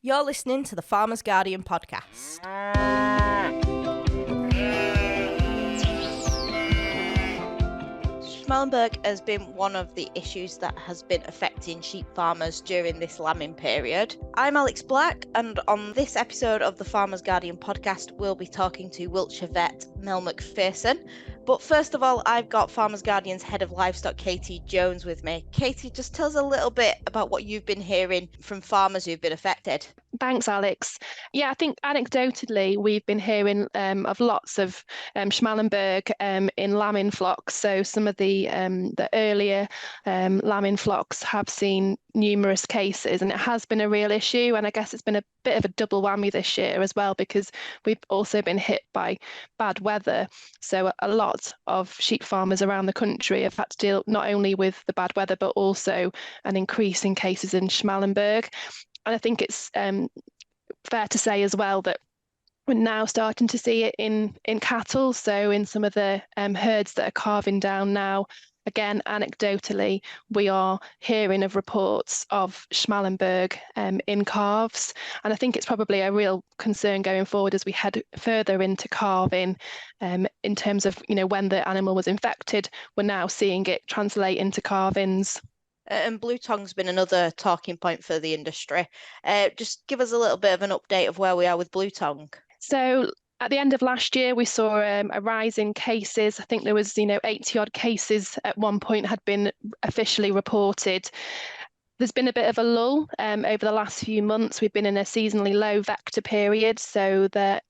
You're listening to the Farmer's Guardian podcast. Schmallenberg has been one of the issues that has been affecting sheep farmers during this lambing period. I'm Alex Black, and on this episode of the Farmer's Guardian podcast, we'll be talking to Wiltshire vet Mel McPherson. But first of all, I've got Farmer's Guardian's head of livestock, Katie Jones, with me. Katie, just tell us a little bit about what you've been hearing from farmers who've been affected. Thanks, Alex. Yeah, I think anecdotally, we've been hearing of lots of Schmallenberg in lambing flocks. So some of the earlier lambing flocks have seen numerous cases, and it has been a real issue. And I guess it's been a bit of a double whammy this year as well, because we've also been hit by bad weather. So a lot of sheep farmers around the country have had to deal not only with the bad weather, but also an increase in cases in Schmallenberg. And I think it's fair to say as well that we're now starting to see it in cattle. So in some of the herds that are calving down now, again, anecdotally, we are hearing of reports of Schmallenberg in calves. And I think it's probably a real concern going forward as we head further into calving in terms of, when the animal was infected, we're now seeing it translate into calvings. And Bluetongue's been another talking point for the industry. Just give us a little bit of an update of where we are with Bluetongue. So at the end of last year, we saw a rise in cases. I think there was, 80 odd cases at one point had been officially reported. There's been a bit of a lull over the last few months. We've been in a seasonally low vector period, so that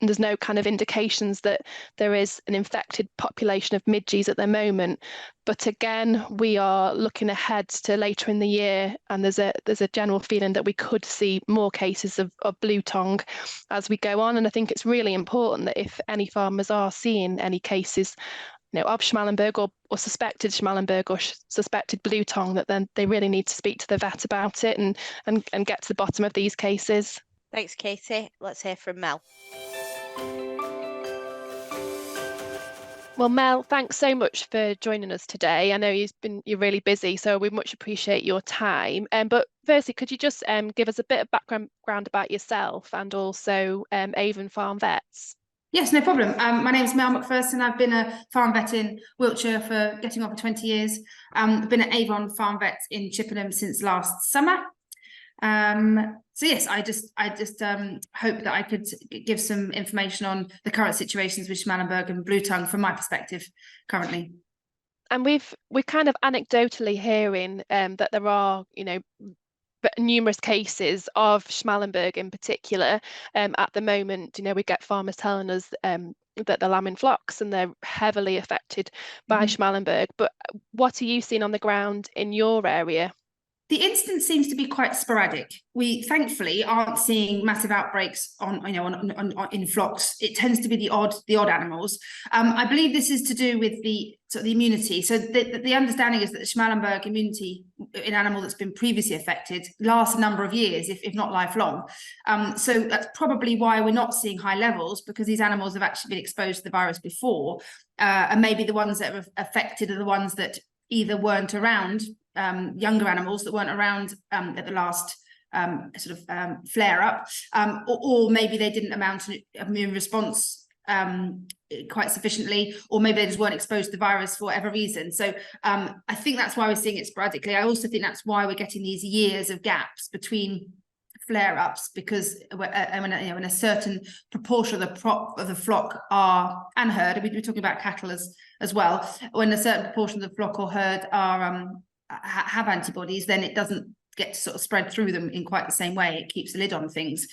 there's no kind of indications that there is an infected population of midges at the moment. But again, we are looking ahead to later in the year, and there's a general feeling that we could see more cases of Bluetongue as we go on. And I think it's really important that if any farmers are seeing any cases of Schmallenberg or suspected Schmallenberg or suspected Bluetongue, that then they really need to speak to the vet about it and get to the bottom of these cases. Thanks, Katie. Let's hear from Mel. Well, Mel, thanks so much for joining us today. I know you're really busy, so we much appreciate your time. But firstly, could you just give us a bit of background about yourself and also Avon Farm Vets? Yes, no problem. My name is Mel McPherson. I've been a farm vet in Wiltshire for getting on for 20 years. I've been at Avon Farm Vets in Chippenham since last summer. So yes, I just hope that I could give some information on the current situations with Schmallenberg and Bluetongue from my perspective currently. And we're kind of anecdotally hearing that there are, numerous cases of Schmallenberg in particular. At the moment, we get farmers telling us that they're lambing flocks and they're heavily affected by Schmallenberg. But what are you seeing on the ground in your area? The incidence seems to be quite sporadic. We thankfully aren't seeing massive outbreaks in flocks. It tends to be the odd animals. I believe this is to do with the immunity. So the understanding is that the Schmallenberg immunity in animal that's been previously affected lasts a number of years, if not lifelong. So that's probably why we're not seeing high levels, because these animals have actually been exposed to the virus before, and maybe the ones that are affected are the ones that either weren't around. Younger animals that weren't around at the last flare up, or maybe they didn't amount an immune response quite sufficiently, or maybe they just weren't exposed to the virus for whatever reason. So I think that's why we're seeing it sporadically. I also think that's why we're getting these years of gaps between flare-ups, because when a certain proportion of the flock are, and herd, we're talking about cattle as well, when a certain proportion of the flock or herd are have antibodies, then it doesn't get to sort of spread through them in quite the same way. It keeps a lid on things.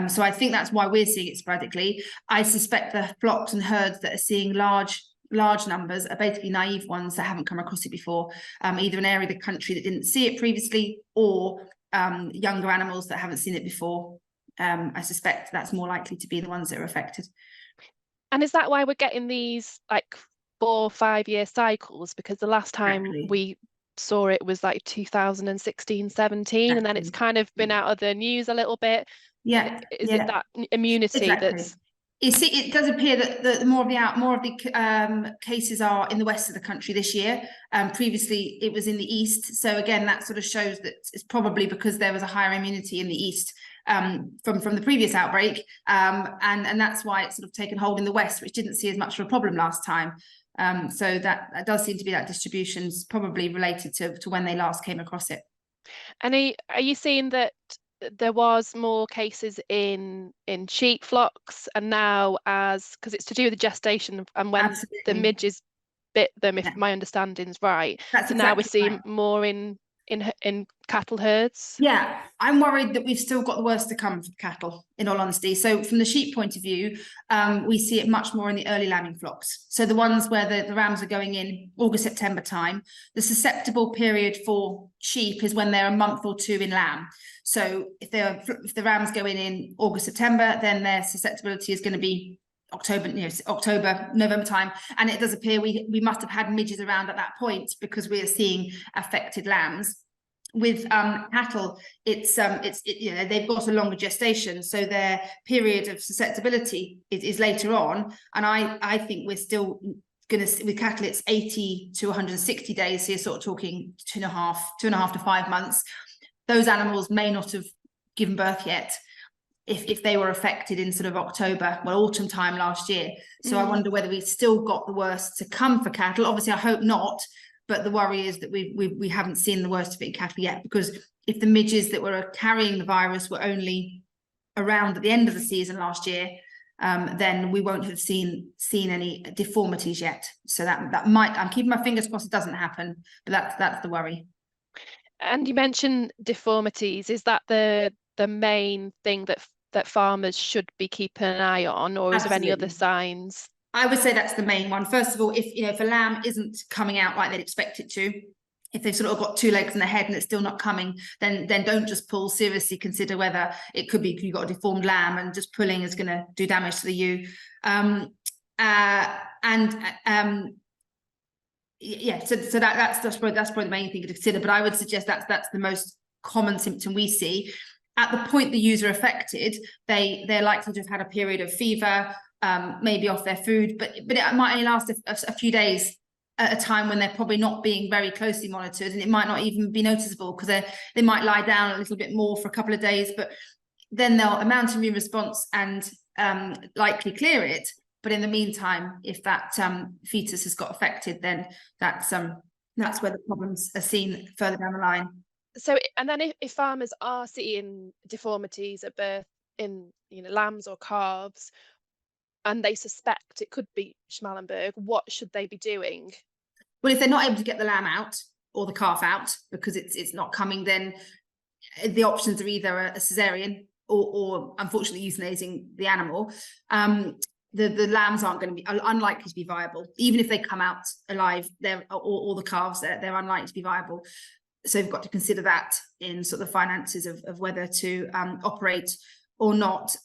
So I think that's why we're seeing it sporadically. I suspect the flocks and herds that are seeing large numbers are basically naive ones that haven't come across it before, either an area of the country that didn't see it previously, or younger animals that haven't seen it before. I suspect that's more likely to be the ones that are affected. And is that why we're getting these 4 or 5 year cycles? Because the last time we saw it was 2016, 17, and then it's kind of been out of the news a little bit. Yeah. Is it that immunity that's... It does appear that more of the cases are in the west of the country this year. Previously, it was in the east. So again, that sort of shows that it's probably because there was a higher immunity in the east from the previous outbreak, and that's why it's sort of taken hold in the west, which didn't see as much of a problem last time. So that does seem to be that distribution's probably related to when they last came across it. And are you seeing that there was more cases in sheep flocks, and now because it's to do with the gestation and when Absolutely. the midges bit them, if Yeah. my understanding's right. That's So now we're exactly seeing right. more in cattle herds. Yeah, I'm worried that we've still got the worst to come for cattle, in all honesty. So from the sheep point of view, we see it much more in the early lambing flocks. So the ones where the rams are going in August, September time. The susceptible period for sheep is when they're a month or two in lamb. So if the rams go in August, September, then their susceptibility is going to be October, November time. And it does appear we must have had midges around at that point, because we are seeing affected lambs. With cattle, it's they've got a longer gestation, so their period of susceptibility is later on. And I think we're still going to, with cattle, it's 80 to 160 days. So you're sort of talking two and a half to 5 months. Those animals may not have given birth yet if they were affected in sort of autumn time last year. So I wonder whether we've still got the worst to come for cattle. Obviously, I hope not. But the worry is that we haven't seen the worst of it in cattle yet, because if the midges that were carrying the virus were only around at the end of the season last year, then we won't have seen any deformities yet. So that might, I'm keeping my fingers crossed it doesn't happen, but that's the worry. And you mentioned deformities. Is that the main thing that farmers should be keeping an eye on, or is there any other signs? I would say that's the main one. First of all, if a lamb isn't coming out like they'd expect it to, if they've sort of got two legs and a head and it's still not coming, then don't just pull. Seriously consider whether it could be you've got a deformed lamb, and just pulling is going to do damage to the ewe. Yeah, so that's probably the main thing to consider. But I would suggest that's the most common symptom we see. At the point the ewes are affected, they're likely to have had a period of fever, maybe off their food, but it might only last a few days at a time, when they're probably not being very closely monitored, and it might not even be noticeable, because they might lie down a little bit more for a couple of days, but then they'll mount immune response and likely clear it. But in the meantime, if that fetus has got affected, then that's where the problems are seen further down the line. So, and then if farmers are seeing deformities at birth in lambs or calves, and they suspect it could be Schmallenberg, what should they be doing? Well, if they're not able to get the lamb out or the calf out because it's not coming, then the options are either a cesarean or unfortunately euthanizing the animal. The lambs are unlikely to be viable, even if they come out alive. Or the calves, they're unlikely to be viable. So you've got to consider that in sort of the finances of whether to operate or not.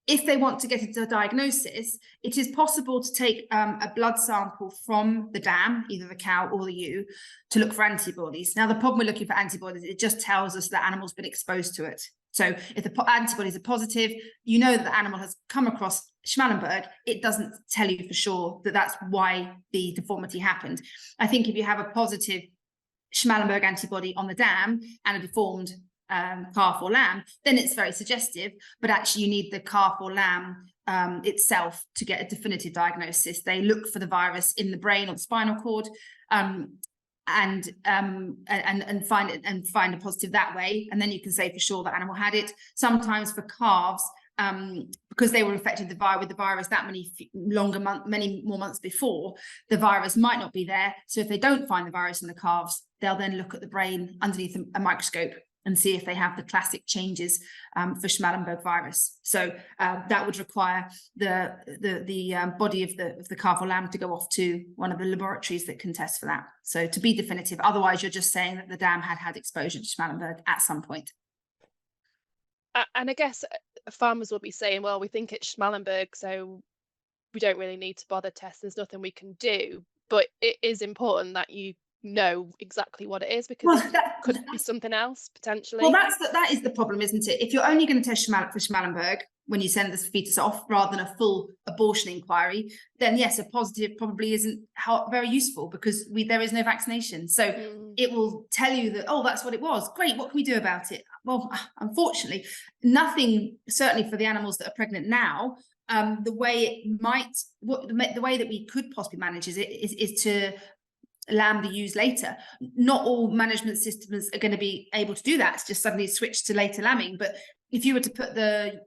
If they want to get into a diagnosis, it is possible to take a blood sample from the dam, either the cow or the ewe, to look for antibodies. Now, the problem with looking for antibodies, it just tells us that animal's been exposed to it. So if the antibodies are positive, you know that the animal has come across Schmallenberg. It doesn't tell you for sure that that's why the deformity happened. I think if you have a positive Schmallenberg antibody on the dam and a deformed calf or lamb, then it's very suggestive, but actually you need the calf or lamb itself to get a definitive diagnosis. They look for the virus in the brain or the spinal cord, and find a positive that way, and then you can say for sure that animal had it. Sometimes for calves, because they were infected with the virus that many more months before, the virus might not be there. So if they don't find the virus in the calves, they'll then look at the brain underneath a microscope and see if they have the classic changes for Schmallenberg virus. So that would require the body of the calf or lamb to go off to one of the laboratories that can test for that. So to be definitive, otherwise you're just saying that the dam had exposure to Schmallenberg at some point. And I guess farmers will be saying, well, we think it's Schmallenberg, so we don't really need to bother test. There's nothing we can do. But it is important that you know exactly what it is, because Well, it could be something else potentially. Well, that is the problem, isn't it? If you're only going to test for Schmallenberg when you send the fetus off, rather than a full abortion inquiry, then yes, a positive probably isn't very useful, because there is no vaccination. So it will tell you that, oh, that's what it was. Great, what can we do about it? Well, unfortunately, nothing. Certainly for the animals that are pregnant now, the way that we could possibly manage is to lamb the ewes later. Not all management systems are going to be able to do that. It's just suddenly switch to later lambing. But if you were to put the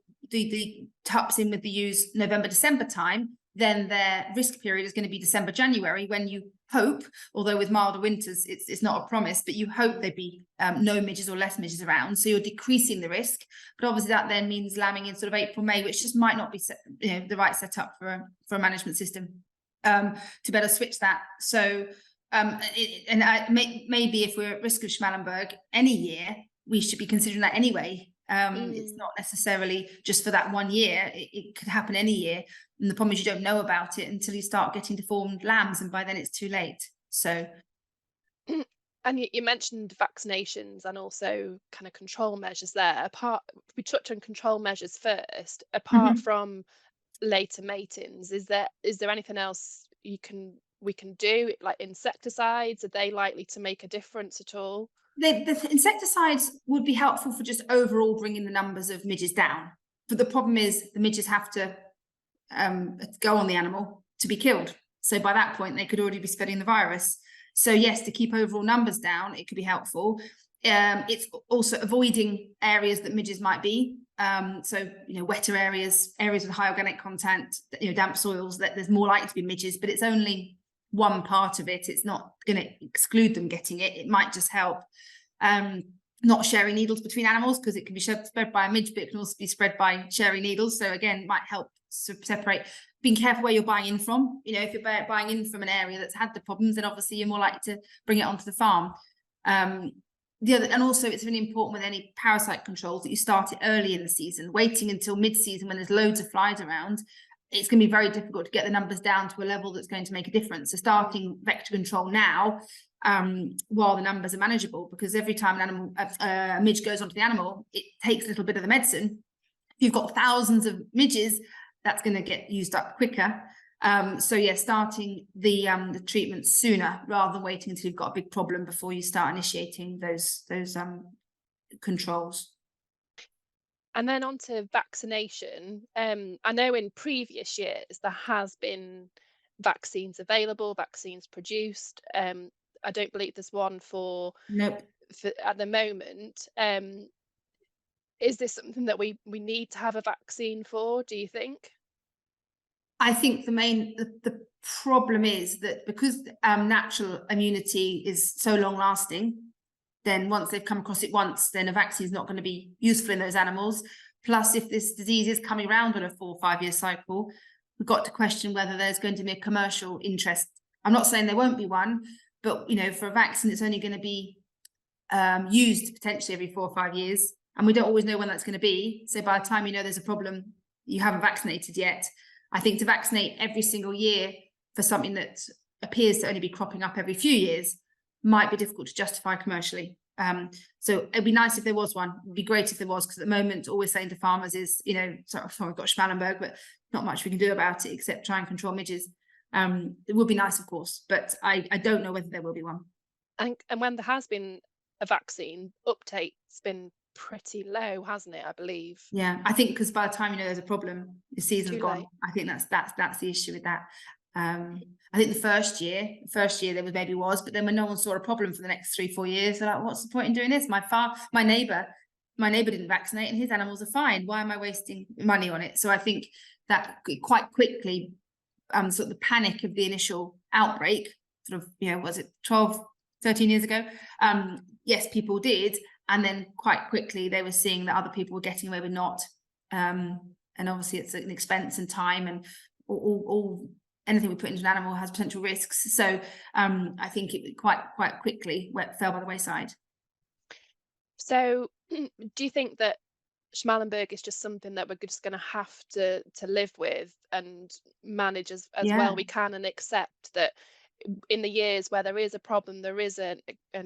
tups in with the ewes November, December time, then their risk period is going to be December, January, when you hope, although with milder winters, it's not a promise, but you hope there'd be no midges or less midges around. So you're decreasing the risk. But obviously that then means lambing in sort of April, May, which just might not be the right setup for a management system to better switch that. So maybe if we're at risk of Schmallenberg any year, we should be considering that anyway. It's not necessarily just for that 1 year. It could happen any year. And the problem is you don't know about it until you start getting deformed lambs, and by then it's too late. So. And you mentioned vaccinations and also kind of control measures there. We touch on control measures first. Apart from later matings, is there anything else we can do, like insecticides? Are they likely to make a difference at all? The insecticides would be helpful for just overall bringing the numbers of midges down. But the problem is the midges have to go on the animal to be killed. So by that point, they could already be spreading the virus. So yes, to keep overall numbers down, it could be helpful. It's also avoiding areas that midges might be. So, wetter areas with high organic content, damp soils, that there's more likely to be midges, but it's only one part of it. It's not going to exclude them getting it. It might just help. Not sharing needles between animals, because it can be spread by a midge, but it can also be spread by sharing needles. So again, it might help separate. Being careful where you're buying in from. If you're buying in from an area that's had the problems, then obviously you're more likely to bring it onto the farm. And also it's really important with any parasite controls that you start it early in the season. Waiting until mid-season when there's loads of flies around, it's going to be very difficult to get the numbers down to a level that's going to make a difference. So starting vector control now, while the numbers are manageable, because every time a midge goes onto the animal, it takes a little bit of the medicine. If you've got thousands of midges, that's going to get used up quicker. So yeah, starting the treatment sooner rather than waiting until you've got a big problem before you start initiating those controls. And then on to vaccination. I know in previous years there has been vaccines available, vaccines produced. I don't believe there's one for at the moment. Is this something that we need to have a vaccine for, do you think? I think the problem is that because natural immunity is so long lasting, then once they've come across it once, then a vaccine is not going to be useful in those animals. Plus, if this disease is coming around on a 4 or 5 year cycle, we've got to question whether there's going to be a commercial interest. I'm not saying there won't be one, but for a vaccine, it's only going to be used potentially every 4 or 5 years, and we don't always know when that's going to be. So by the time there's a problem, you haven't vaccinated yet. I think to vaccinate every single year for something that appears to only be cropping up every few years might be difficult to justify commercially. So it'd be nice if there was one. It'd be great if there was, because at the moment, all we're saying to farmers is, sorry, we've got Schmallenberg, but not much we can do about it except try and control midges. It would be nice, of course, but I don't know whether there will be one. And when there has been a vaccine, uptake's been pretty low, hasn't it? I believe. Yeah, I think because by the time there's a problem, the season's gone. Late. I think that's the issue with that. I think the first year there was, but then when no one saw a problem for the next 3-4 years, they're like, what's the point in doing this? My neighbor didn't vaccinate and his animals are fine. Why am I wasting money on it? So I think that quite quickly, sort of the panic of the initial outbreak, sort of, was it 12, 13 years ago? Yes, people did. And then quite quickly they were seeing that other people were getting away with not. And obviously it's an expense and time, and all anything we put into an animal has potential risks. So I think it quite quickly fell by the wayside. So do you think that Schmallenberg is just something that we're just going to have to live with and manage as well we can, and accept that in the years where there is a problem, there is an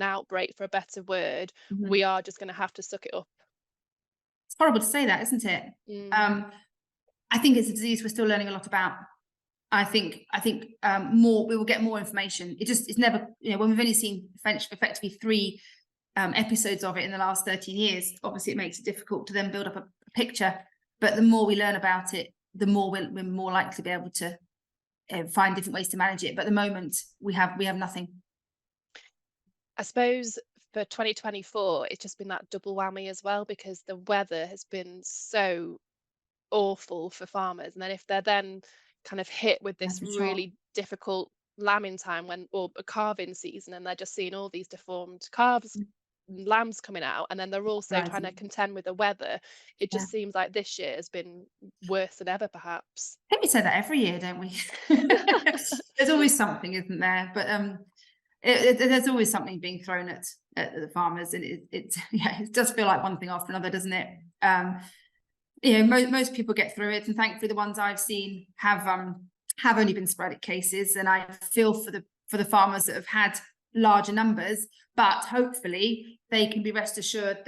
outbreak, for a better word, we are just going to have to suck it up. It's horrible to say that, isn't it? I think it's a disease we're still learning a lot about. I think more, we will get more information. It's never, when we've only seen effectively 3 episodes of it in the last 13 years, obviously it makes it difficult to then build up a picture. But the more we learn about it, the more we're more likely to be able to find different ways to manage it. But at the moment, we have nothing. I suppose for 2024, it's just been that double whammy as well, because the weather has been so awful for farmers. And then if they're then kind of hit with this really difficult lambing time, or a calving season, and they're just seeing all these deformed calves, lambs coming out, and then they're also trying to contend with the weather, it just seems like this year has been worse than ever, perhaps. I think we say that every year, don't we? There's always something, isn't there? But there's always something being thrown at the farmers, and it does feel like one thing after another, doesn't it? Most people get through it, and thankfully the ones I've seen have only been sporadic cases, and I feel for the farmers that have had larger numbers, but hopefully they can be rest assured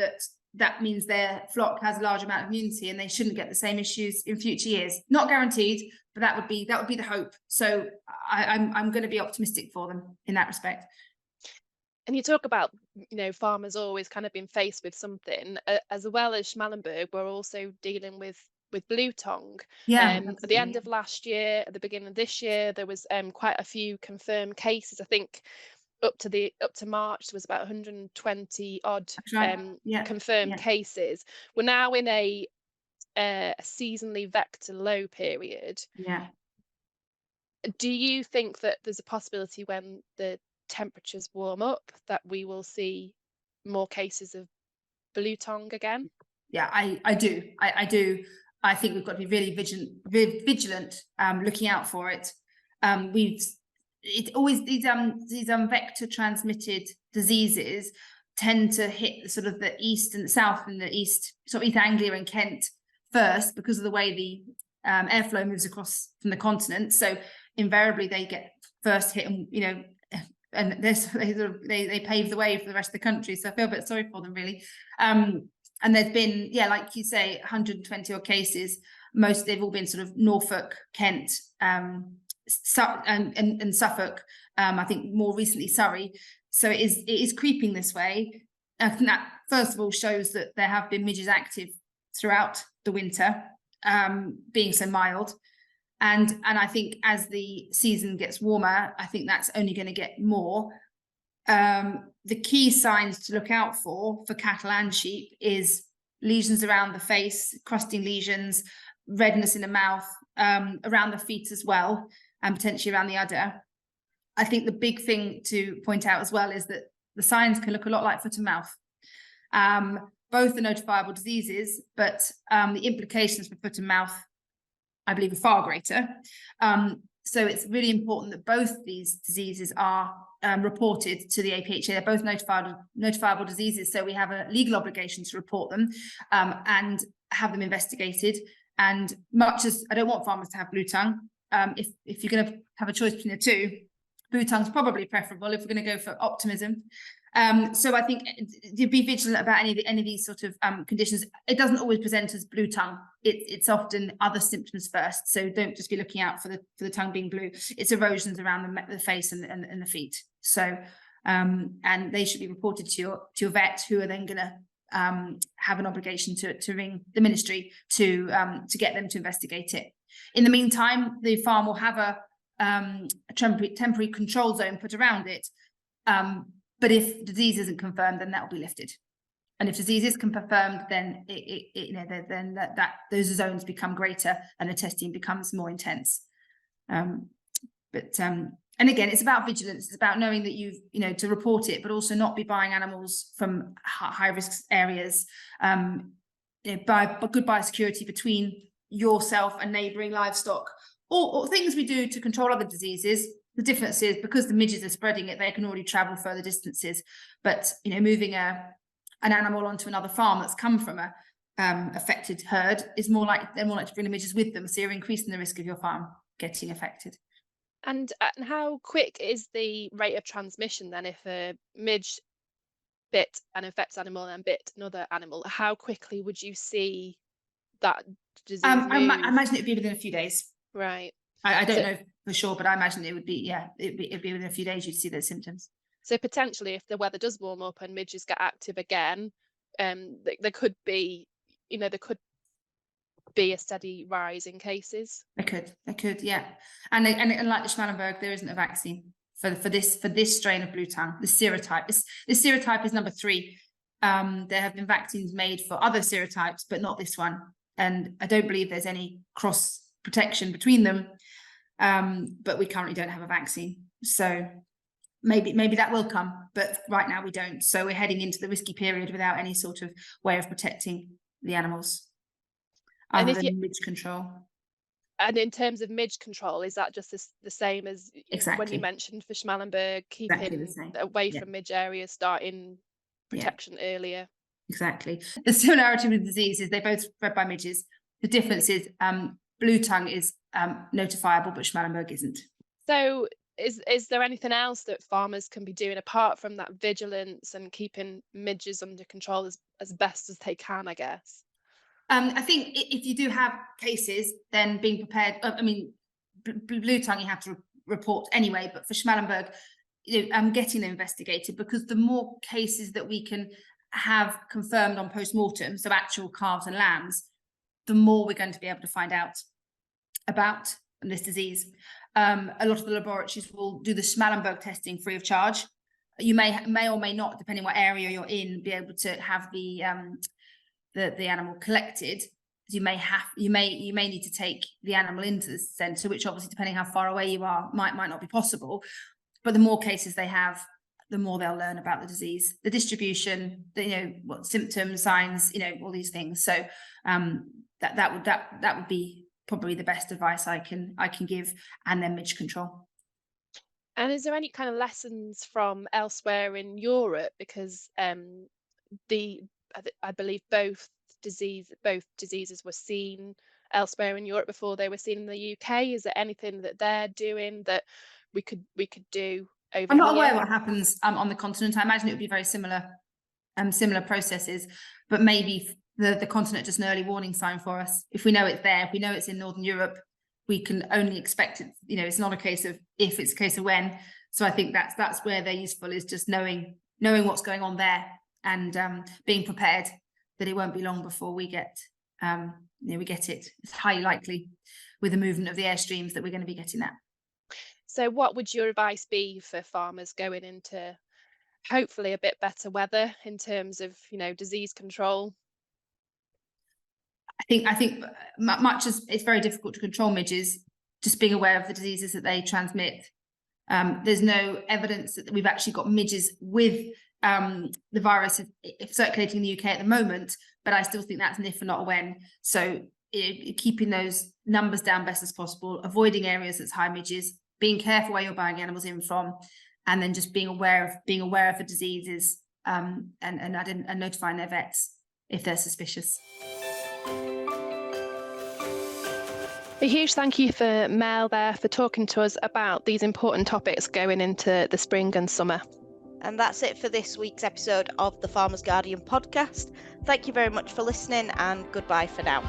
that means their flock has a large amount of immunity and they shouldn't get the same issues in future years. Not guaranteed, but that would be the hope. So I'm going to be optimistic for them in that respect. And you talk about, farmers always kind of been faced with something, as well as Schmallenberg, we're also dealing with Bluetongue. At the end of last year, at the beginning of this year, there was quite a few confirmed cases. I think up to March there was about 120 odd confirmed cases. We're now in a seasonally vector low period. Do you think that there's a possibility, when the temperatures warm up, that we will see more cases of Bluetongue again? I do. I think we've got to be really vigilant, looking out for it. These vector transmitted diseases tend to hit sort of the east and the south and the east, sort of East Anglia and Kent first, because of the way the airflow moves across from the continent. So invariably they get first hit, and they pave the way for the rest of the country. So I feel a bit sorry for them, really. And there's been, like you say, 120 odd cases. They've all been sort of Norfolk, Kent, and Suffolk. I think more recently Surrey. So it is creeping this way. I think that first of all shows that there have been midges active throughout the winter, being so mild. And I think as the season gets warmer, I think that's only going to get more. The key signs to look out for cattle and sheep is lesions around the face, crusting lesions, redness in the mouth, around the feet as well, and potentially around the udder. I think the big thing to point out as well is that the signs can look a lot like foot and mouth. Both are notifiable diseases, but the implications for foot and mouth, I believe, are far greater. So it's really important that both these diseases are reported to the APHA. They're both notifiable diseases, so we have a legal obligation to report them and have them investigated. And much as I don't want farmers to have Bluetongue, if you're going to have a choice between the two, Bluetongue's probably preferable if we're going to go for optimism. So I think you'd be vigilant about any of these sort of conditions. It doesn't always present as Bluetongue. It's often other symptoms first. So don't just be looking out for the tongue being blue. It's erosions around the face and the feet. So and they should be reported to your vet, who are then going to have an obligation to ring the ministry to get them to investigate it. In the meantime, the farm will have a temporary control zone put around it. But if disease isn't confirmed, then that will be lifted. And if disease is confirmed, then those zones become greater and the testing becomes more intense. And again, it's about vigilance. It's about knowing that to report it, but also not be buying animals from high risk areas. By good biosecurity between yourself and neighbouring livestock, or things we do to control other diseases. The difference is, because the midges are spreading it, they can already travel further distances. But moving an animal onto another farm that's come from a affected herd is they're more likely to bring the midges with them. So you're increasing the risk of your farm getting affected. And how quick is the rate of transmission then if a midge bit an infected animal and then bit another animal? How quickly would you see that disease I move? imagine it'd be within a few days. Right. I don't So, know for sure, but I imagine it would be, yeah, it'd be within a few days you'd see those symptoms. so potentially, if the weather does warm up and midges get active again, there could be, there could be a steady rise in cases. They could, yeah. And like the Schmallenberg, there isn't a vaccine for this strain of Bluetongue, the serotype. This serotype is number 3. There have been vaccines made for other serotypes, but not this one. And I don't believe there's any cross protection between them. But we currently don't have a vaccine. So maybe that will come, but right now we don't. So we're heading into the risky period without any sort of way of protecting the animals other than midge control. And in terms of midge control, is that just the same as when you mentioned for Schmallenberg, keeping away from midge areas, starting protection earlier? Exactly. The similarity with the disease is they're both spread by midges. The difference is Bluetongue is notifiable, but Schmallenberg isn't. So is there anything else that farmers can be doing apart from that vigilance and keeping midges under control as best as they can, I guess? I think if you do have cases, then being prepared. I mean, Bluetongue you have to report anyway, but for Schmallenberg, getting them investigated, because the more cases that we can have confirmed on post-mortem, so actual calves and lambs, the more we're going to be able to find out about this disease. A lot of the laboratories will do the Schmallenberg testing free of charge. You may or may not, depending what area you're in, be able to have the animal collected. You may need to take the animal into the centre, which obviously, depending how far away you are, might not be possible. But the more cases they have, the more they'll learn about the disease, the distribution, what symptoms, signs, all these things. So that would be probably the best advice I can give, and then midge control. And is there any kind of lessons from elsewhere in Europe? Because I believe both diseases were seen elsewhere in Europe before they were seen in the UK. Is there anything that they're doing that we could do over I'm not here? aware of what happens on the continent. I imagine it would be very similar processes, but maybe the continent just an early warning sign for us. If we know it's there, if we know it's in Northern Europe, we can only expect it. It's not a case of if, it's a case of when. So I think that's where they're useful, is just knowing what's going on there, and being prepared that it won't be long before we get it. It's highly likely with the movement of the airstreams that we're going to be getting that. So what would your advice be for farmers going into hopefully a bit better weather in terms of disease control? I think much as it's very difficult to control midges, just being aware of the diseases that they transmit. There's no evidence that we've actually got midges with the virus circulating in the UK at the moment, but I still think that's an if and not a when. So keeping those numbers down best as possible, avoiding areas that's high midges, being careful where you're buying animals in from, and then just being aware of the diseases, and notifying their vets if they're suspicious. A huge thank you for Mel there for talking to us about these important topics going into the spring and summer. And that's it for this week's episode of the Farmer's Guardian podcast. Thank you very much for listening, and goodbye for now.